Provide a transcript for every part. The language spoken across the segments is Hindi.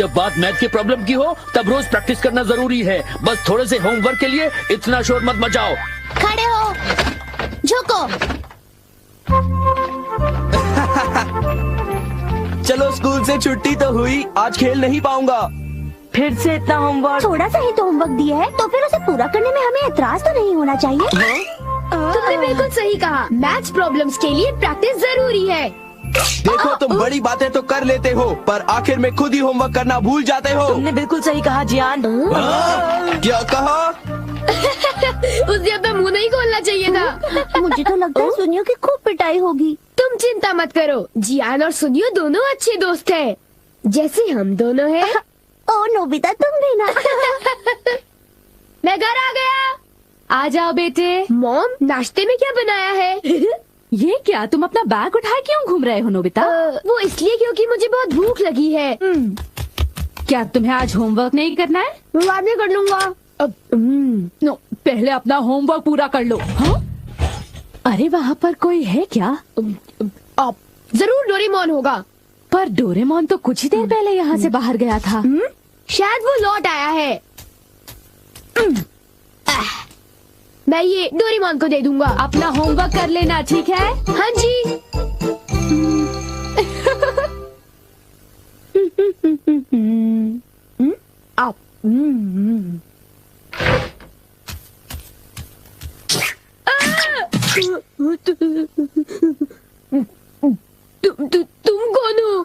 जब बात मैथ की प्रॉब्लम की हो तब रोज प्रैक्टिस करना जरूरी है। बस थोड़े से होमवर्क के लिए इतना शोर मत मचाओ। खड़े हो, झुको। चलो स्कूल से छुट्टी तो हुई, आज खेल नहीं पाऊंगा। फिर से इतना होमवर्क? थोड़ा सा ही तो होमवर्क दिया है तो फिर उसे पूरा करने में हमें एतराज तो नहीं होना चाहिए। तुमने बिल्कुल सही कहा, मैथ्स प्रॉब्लम्स के लिए प्रैक्टिस जरूरी है। देखो तुम बड़ी बातें तो कर लेते हो पर आखिर में खुद ही होमवर्क करना भूल जाते हो। तुमने बिल्कुल सही कहा जियान। क्या कहा? उसे अपना मुंह नहीं खोलना चाहिए था। मुझे तो लगता है सुनियो की खूब पिटाई होगी। तुम चिंता मत करो, जियान और सुनियो दोनों अच्छे दोस्त हैं, जैसे हम दोनों हैं। ओ नोबिता तुम भी ना। मैं घर आ गया। आ जाओ बेटे। मॉम, नाश्ते में क्या बनाया है? ये क्या, तुम अपना बैग उठाए क्यों घूम रहे हो नोबिता? वो इसलिए क्योंकि मुझे बहुत भूख लगी है। क्या तुम्हें आज होमवर्क नहीं करना है? मैं बाद में कर लूंगा। नो, पहले अपना होमवर्क पूरा कर लो। हाँ? अरे वहाँ पर कोई है क्या? जरूर डोरेमोन होगा। पर डोरेमोन तो कुछ ही देर पहले यहाँ से बाहर गया था। शायद वो लौट आया है। मैं ये डोरेमोन को दे दूंगा। अपना होमवर्क कर लेना, ठीक है? हाँ जी। तुम कौन हो?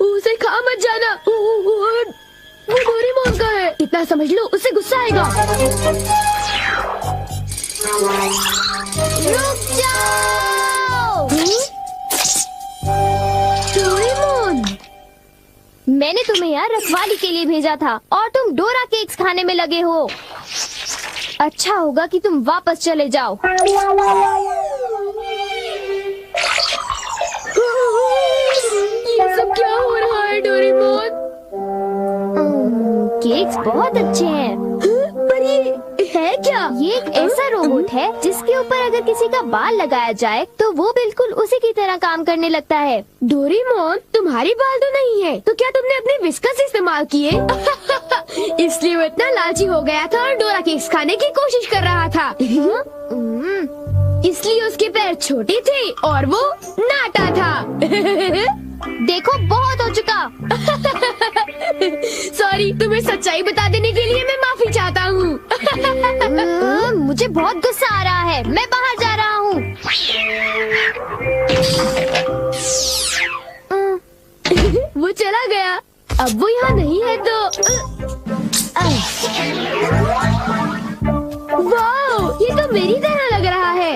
उसे खा मत जाना, वो डोरेमोन का है। इतना समझ लो, उससे गुस्सा आएगा। रुक जाओ। डोरेमोन, मैंने तुम्हें यहाँ रखवाली के लिए भेजा था और तुम डोरा केक्स खाने में लगे हो। अच्छा होगा कि तुम वापस चले जाओ। ये सब क्या हो रहा है डोरेमोन? केक्स बहुत अच्छे हैं। पर ये है क्या? ये एक ऐसा रोबोट है जिसके ऊपर अगर किसी का बाल लगाया जाए तो वो बिल्कुल उसी की तरह काम करने लगता है। डोरेमोन, तुम्हारी बाल तो नहीं है, तो क्या तुमने अपने विस्कस इस्तेमाल किए? इसलिए वो इतना लालची हो गया था और डोरा केक्स खाने की कोशिश कर रहा था। इसलिए उसके पैर छोटे थे और वो नाटा था। देखो बहुत हो चुका। सॉरी, तुम्हें सच्चाई बता देने के लिए मैं माफी चाहता हूँ। मुझे बहुत गुस्सा आ रहा है, मैं बाहर जा रहा हूँ। वो चला गया, अब वो यहाँ नहीं है तो। वाह, ये तो मेरी तरह लग रहा है।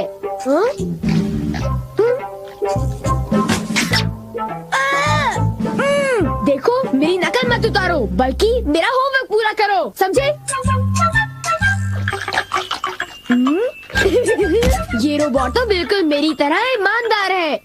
देखो, मेरी नकल मत उतारो, बल्कि मेरा होमवर्क पूरा करो, समझे? ये रोबोट तो बिल्कुल मेरी तरह ईमानदार है।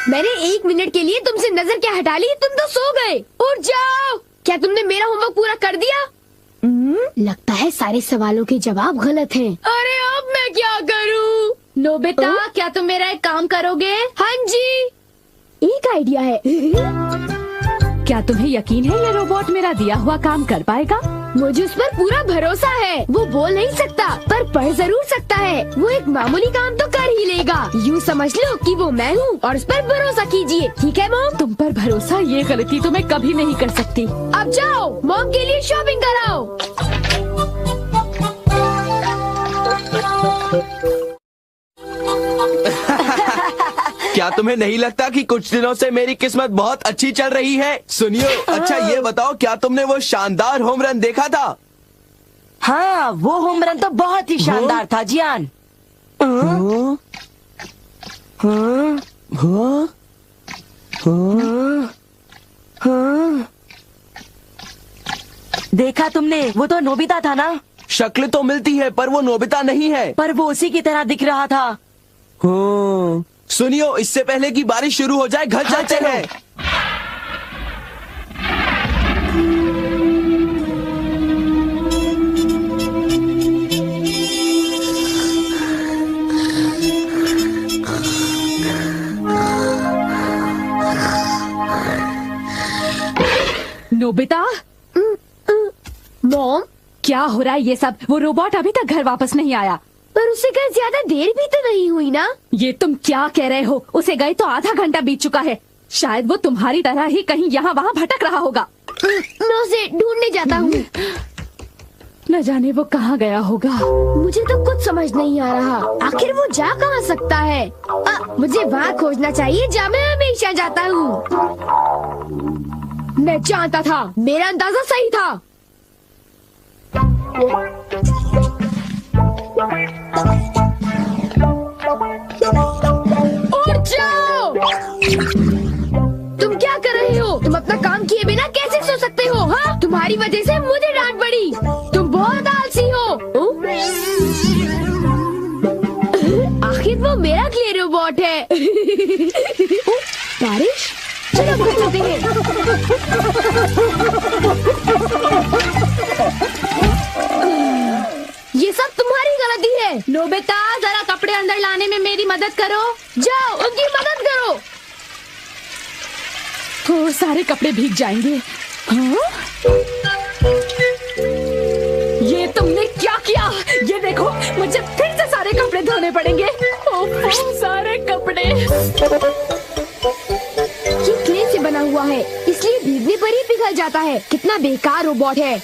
मैंने 1 मिनट के लिए तुमसे नजर क्या हटा ली, तुम तो सो गए। उठ जाओ। क्या तुमने मेरा होमवर्क पूरा कर दिया? लगता है सारे सवालों के जवाब गलत हैं। अरे अब मैं क्या करूं? नोबिता, क्या तुम मेरा एक काम करोगे? हाँ जी, एक आइडिया है। क्या तुम्हें यकीन है ये रोबोट मेरा दिया हुआ काम कर पाएगा? मुझे उस पर पूरा भरोसा है। वो बोल नहीं सकता पर पढ़ जरूर सकता है। वो एक मामूली काम तो कर ही लेगा। यूँ समझ लो कि वो मैं हूँ और उस पर भरोसा कीजिए, ठीक है मॉम? तुम पर भरोसा, ये गलती तो मैं कभी नहीं कर सकती। अब जाओ, मॉम के लिए शॉपिंग कराओ। क्या तुम्हें नहीं लगता कि कुछ दिनों से मेरी किस्मत बहुत अच्छी चल रही है? सुनियो, अच्छा ये बताओ, क्या तुमने वो शानदार होम रन देखा था? हाँ, वो होम रन तो बहुत ही शानदार था जियान। देखा तुमने, वो तो नोबिता था ना। शक्ल तो मिलती है पर वो नोबिता नहीं है। पर वो उसी की तरह दिख रहा था। हाँ। सुनियो, इससे पहले कि बारिश शुरू हो जाए घर हाँ, चलते चलो। हैं। नोबिता, मॉम, क्या हो रहा है ये सब? वो रोबोट अभी तक घर वापस नहीं आया। पर उसे कहीं ज्यादा देर भी तो नहीं हुई ना। ये तुम क्या कह रहे हो? उसे गए तो आधा घंटा बीत चुका है। शायद वो तुम्हारी तरह ही कहीं यहाँ वहाँ भटक रहा होगा। मैं उसे ढूंढने जाता हूँ। न जाने वो कहाँ गया होगा। मुझे तो कुछ समझ नहीं आ रहा, आखिर वो जा कहाँ सकता है। मुझे वहाँ खोजना चाहिए जहाँ मैं हमेशा जाता हूँ। मैं जानता था, मेरा अंदाजा सही था। उठ जाओ! तुम क्या कर रहे हो? तुम अपना काम किए बिना कैसे सो सकते हो? हाँ, तुम्हारी वजह से मुझे डांट पड़ी। तुम बहुत आलसी हो। आखिर वो मेरा क्ले रोबोट है। बारिश, चलो घर चलते हैं। ये सब तुम्हारी गलती है। नोबिता, जरा कपड़े अंदर लाने में मेरी मदद करो। जाओ, उनकी मदद करो। तो सारे कपड़े भीग जाएंगे। हाँ? ये तुमने क्या किया? ये देखो, मुझे फिर से सारे कपड़े धोने पड़ेंगे। ओह, सारे कपड़े। ये क्ले से बना हुआ है, इसलिए भीगने पर ही पिघल जाता है। कितना बेकार रोबोट है।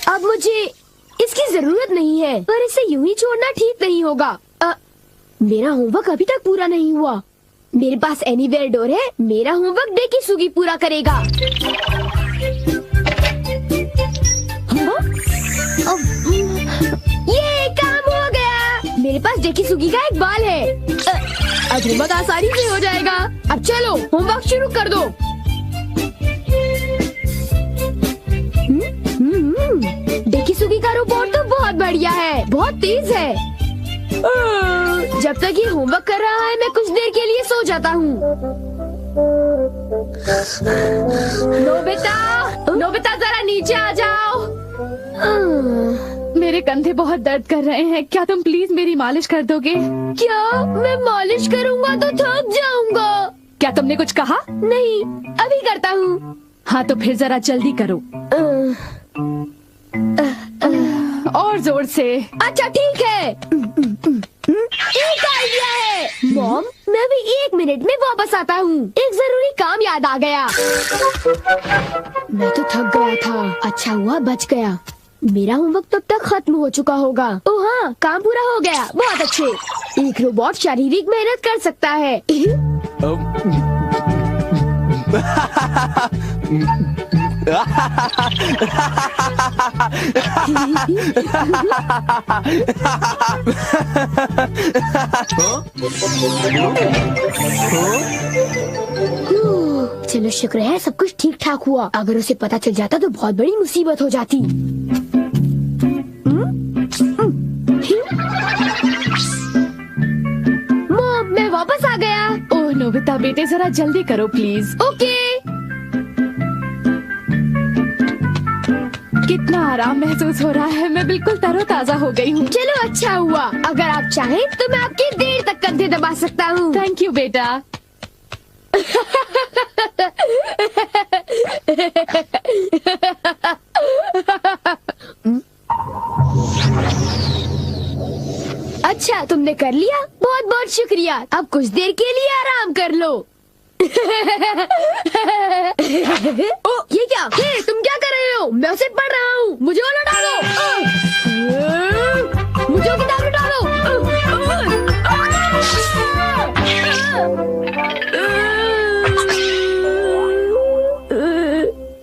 अब मुझे इसकी जरूरत नहीं है, पर इसे यूं ही छोड़ना ठीक नहीं होगा। मेरा होमवर्क अभी तक पूरा नहीं हुआ। मेरे पास एनीवेयर डोर है। मेरा होमवर्क डेकिसुगी पूरा करेगा। ये काम हो गया। मेरे पास डेकिसुगी का एक बॉल है। अब होमवर्क आसानी से हो जाएगा। अब चलो, होमवर्क शुरू कर दो। डेकिसुगी का रोबोट तो बहुत बढ़िया है, बहुत तेज है। जब तक ये होमवर्क कर रहा है, मैं कुछ देर के लिए सो जाता हूँ। नोबिता, जरा नीचे आ जाओ। मेरे कंधे बहुत दर्द कर रहे हैं। क्या तुम प्लीज मेरी मालिश कर दोगे? क्या? मैं मालिश करूँगा तो थक जाऊंगा। क्या तुमने कुछ कहा? नहीं, अभी करता हूँ। हाँ, तो फिर जरा जल्दी करो। और जोर से। अच्छा ठीक है। एक आइडिया है। मॉम, मैं भी 1 मिनट में वापस आता हूँ। एक जरूरी काम याद आ गया। मैं तो थक गया था। अच्छा हुआ बच गया। मेरा होमवर्क तब तक खत्म हो चुका होगा। ओह हाँ, काम पूरा हो गया। बहुत अच्छे। एक रोबोट शारीरिक मेहनत कर सकता है। चलो शुक्र है सब कुछ ठीक ठाक हुआ। अगर उसे पता चल जाता तो बहुत बड़ी मुसीबत हो जाती। मॉम, मैं वापस आ गया। ओह नोबिता बेटे, जरा जल्दी करो प्लीज। ओके। कितना आराम महसूस हो रहा है। मैं बिल्कुल तरोताजा हो गई हूँ। चलो अच्छा हुआ। अगर आप चाहें तो मैं आपके देर तक कंधे दबा सकता हूँ। थैंक यू बेटा। अच्छा, तुमने कर लिया? बहुत बहुत शुक्रिया। अब कुछ देर के लिए आराम कर लो। ओ, ये क्या? हे, तुम क्या कर रहे हो? मैं उसे पढ़ रहा हूँ। मुझे वो लौटा दो। मुझे वो किताब लौटा दो।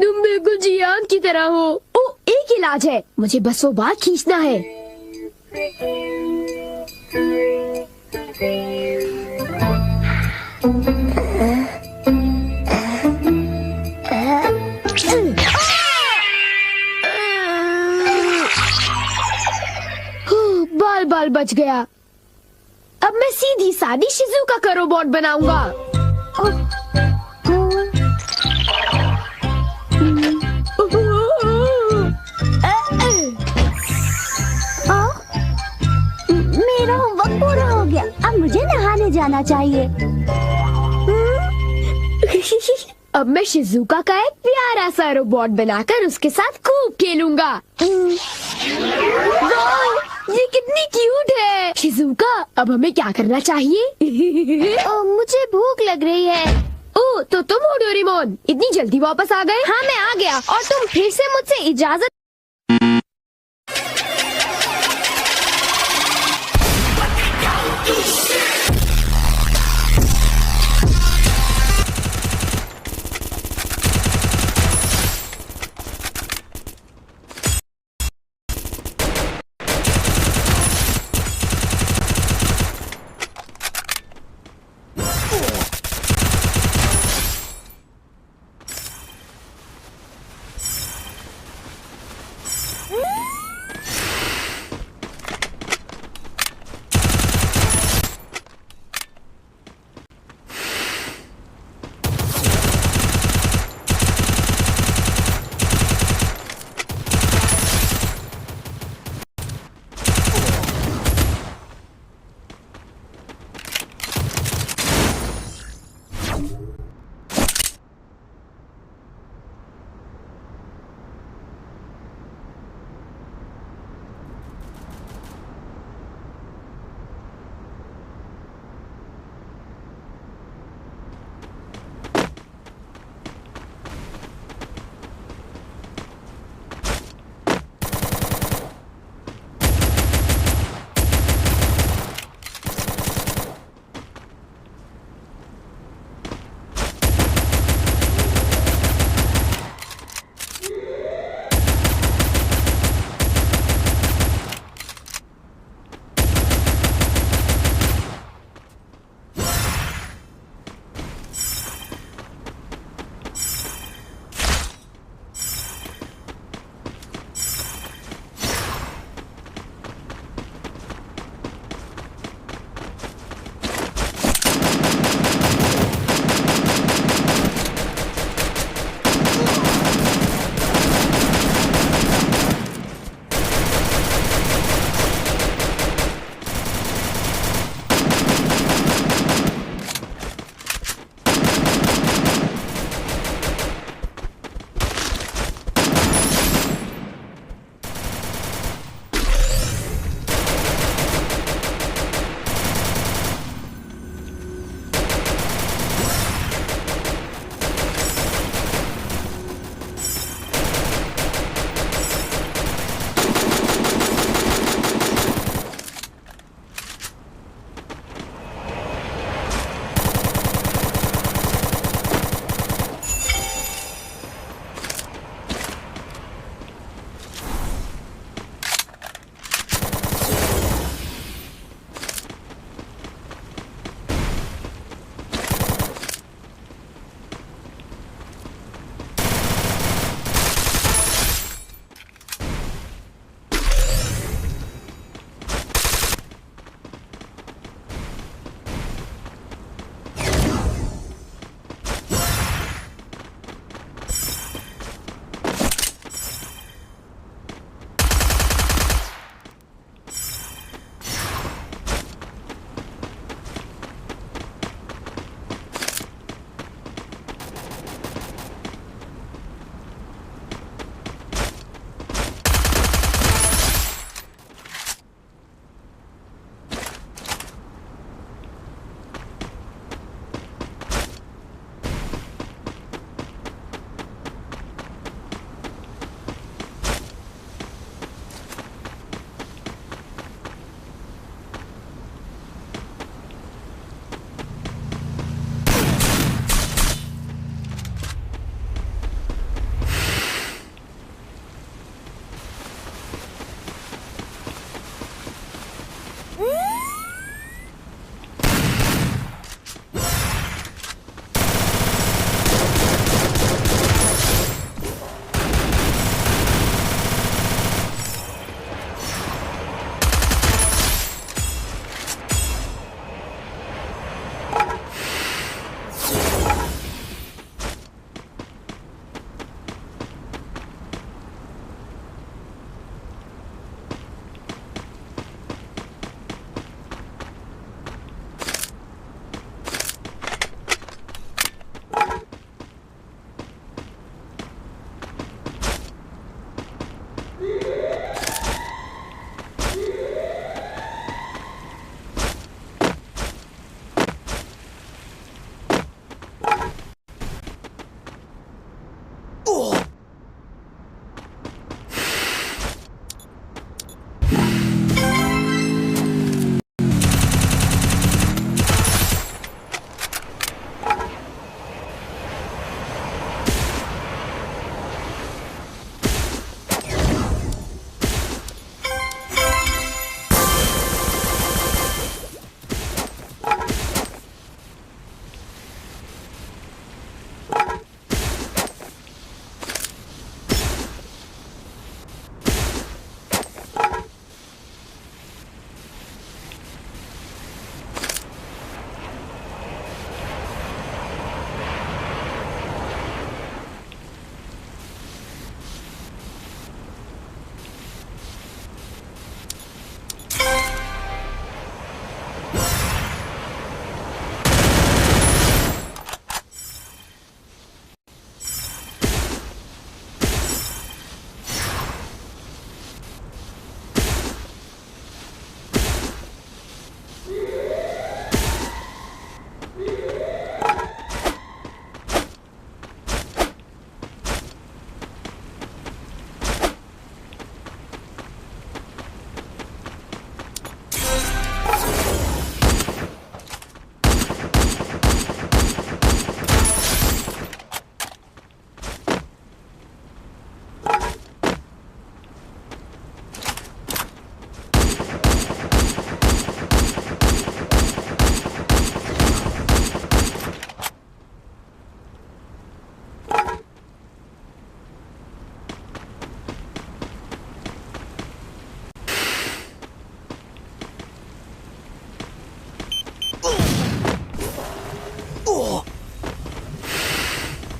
तुम बिल्कुल जियान की तरह हो। ओ, एक इलाज है। मुझे बस वो बात खींचना है। बच गया। अब मैं सीधी सादी शिजुका का रोबोट बनाऊंगा। मेरा होमवर्क पूरा हो गया, अब मुझे नहाने जाना चाहिए। अब मैं शिजुका का एक प्यारा सा रोबोट बनाकर उसके साथ खूब खेलूंगा। वाह, ये कितनी क्यूट है। शिजुका, अब हमें क्या करना चाहिए? मुझे भूख लग रही है। ओ, तो तुम हो डोरेमोन, इतनी जल्दी वापस आ गए? हाँ, मैं आ गया और तुम फिर से मुझसे इजाजत।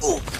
उफ।